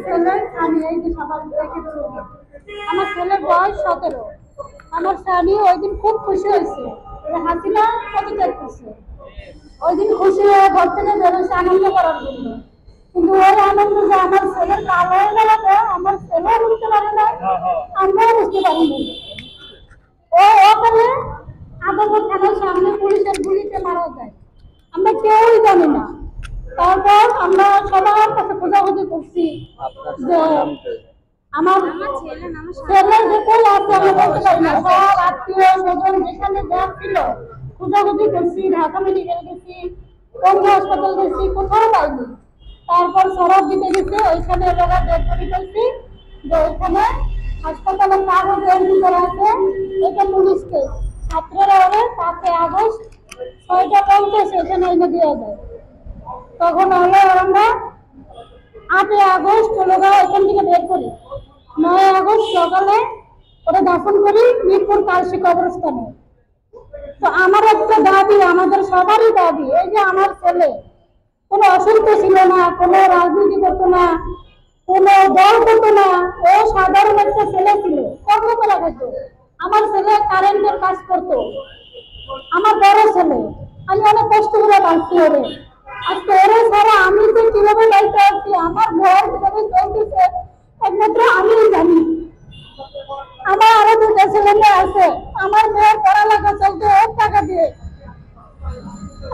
ছেলে আমি এই যে সবার দেখেছি, আমার ছেলের বয়স 17। আমার স্বামী ওই দিন খুব খুশি হয়েছে, হাসিনা পদত্যাগ করছে। ওই দিন খুশি হয়ে ঘর থেকে বেরোচ্ছে আনন্দ করার জন্য, কিন্তু ওই আনন্দ যে আমার ছেলের কাল হয়ে গেল, আমার ছেলেও বুঝতে পারে না, আমরাও বুঝতে পারিনি। ওখানে আদালত থানার সামনে পুলিশের গুলিতে মারা যায়, আমরা কেউই জানি না। তারপর আমরা সবার কাছে খোঁজাখুঁজি করছি যে আমার ছেলে যে কই আছে আমি বলতে পারি না। সব আত্মীয় স্বজন যেখানে যা ছিল খোঁজাখুঁজি করছি, ঢাকা মেডিকেল গেছি, বঙ্গ হাসপাতাল গেছি, কোথাও পাইনি। তারপর সরব দিতে গেছে, ওইখানে এলাকা ডেট করে ফেলছি যে ওইখানে হাসপাতালের কাগজ এন্ট্রি করা আছে, এটা পুলিশ কেস। 17 হবে 5 আগস্ট 6টা 50 এখানে এনে দেওয়া যায়। তখন হলো আমরা 8 আগস্ট লোকা এখান থেকে বের করি, 9 আগস্ট সকালে ওরা দাফন করি মিরপুর কালশি কবরস্থানে। তো আমার একটা দাবি, আমাদের সবারই দাবি, এই যে আমার ছেলে কোনো অসুস্থ ছিল না, কোনো রাজনীতি করতো না, কোনো দল করতো না, ও সাধারণ একটা ছেলে ছিল, কর্ম করা করতো। আমার ছেলে কারেন্টের কাজ করতো, আমার বড় ছেলে, আমি অনেক কষ্ট করে বাঁচতে হবে। আজকে ওরে ছাড়া আমি যে কিভাবে লাইতে আসছি, আমার ঘর কিভাবে চলতেছে একমাত্র আমিই জানি। আমার আরো 2টা ছেলে মেয়ে আছে, আমার মেয়ের পড়ালেখা চলতে ওর টাকা দিয়ে।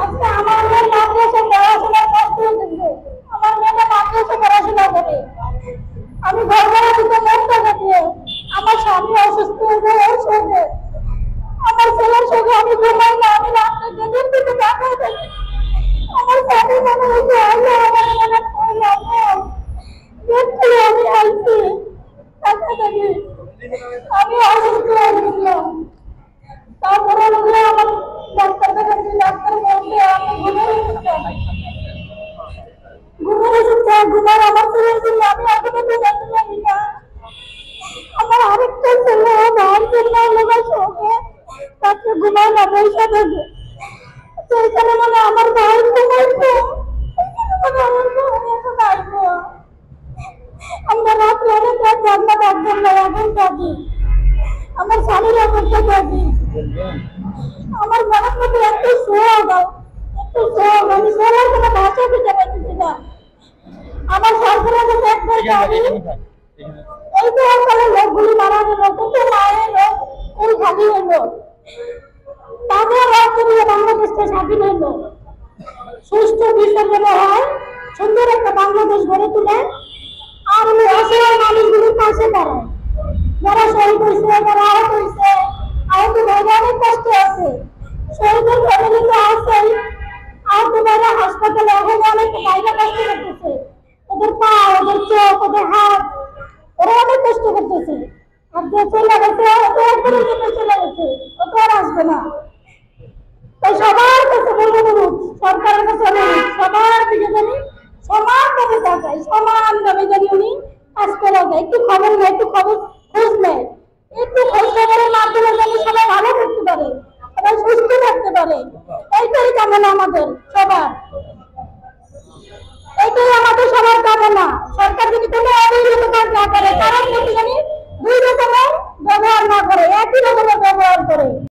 আজকে আমার মেয়ের মাদ্রাসা পড়াশোনার কষ্ট হচ্ছে, আমার মেয়েটা মাদ্রাসা পড়াশোনা করে, আমি ঘর ভাড়া দিতে ওর টাকা দিয়ে। আমার স্বামী অসুস্থ হয়ে ওর সঙ্গে, আমার ছেলের সঙ্গে আমি ঘুমাই না, আমি রাত্রে যেদিন থেকে টাকায় থাকি। আমার স্বামী মনে হচ্ছে আল্লাহ আমার মনে করলাম আমি আইছি টাকা থাকি, আমি অসুস্থ হয়ে গেছিলাম। তারপরে আমার ডাক্তার দেখাচ্ছি, ডাক্তার বলছে আমি ঘুমের ওষুধ ঘুমার আমার ছেলের জন্য আমি এখনো তো জানতে পারি না। আমার আরেকটা ছেলে ভাইয়ের জন্য লোকের সঙ্গে রাত্রে ঘুমায় না, পয়সা থাকে সেইখানে মানে আমার ভাই ঘুমাইতো, আমার ভাই এখন আসবো। আমরা রাত্রে অনেক রাত জানলা থাকতাম না, এখন থাকি। আমার স্বামীর অবস্থা থাকি, আমার মনের মধ্যে একটু সোহাগ, আমি সোহার কোনো ভাষা দিতে পারতেছি না। আমার সরকারের কাছে একবার দাবি, এই তো সরকারের লোকগুলি মারা গেল, কত মায়ের লোক কোন খালি হলো, তাদের রক্ত দিয়ে বাংলাদেশকে স্বাধীন হলো। সুষ্ঠু বিচার যেন হয়, সুন্দর একটা বাংলাদেশ গড়ে তুলে, আর অসহায় মানুষগুলির পাশে দাঁড়ায়, যারা শহীদ হয়েছে, যারা আহত হয়েছে, আহত ভাইরা অনেক কষ্ট আছে, শহীদের ফ্যামিলি তো আছেই, আহত ভাইরা হাসপাতালে এখন অনেক ভাইরা কষ্ট করতেছে, ওদের পা, ওদের চোখ, ওদের হাত, ওরা অনেক কষ্ট করতেছে। আর যে চলে গেছে ও একবারের জন্য চলে গেছে, ও তো আর আসবে না। তাই সবার কাছে বলবো, সরকারের কাছে সবার দিকে জানি সমানভাবে তাকাই, সমানভাবে জানি উনি কাজ করা যায়। একটু খবর নেয়, একটু খবর খোঁজ নেয়, একটু খোঁজ খবরের মাধ্যমে জানি সবাই ভালো থাকতে পারে, সবাই সুস্থ থাকতে পারে। এইটাই কামনা আমাদের সবার, এইটাই আমাদের সবার কামনা। সরকার যদি কোনো অবৈধ কাজ না করে, কারণ জানি 2 রকমের ব্যবহার না করে, একই রকমের ব্যবহার করে।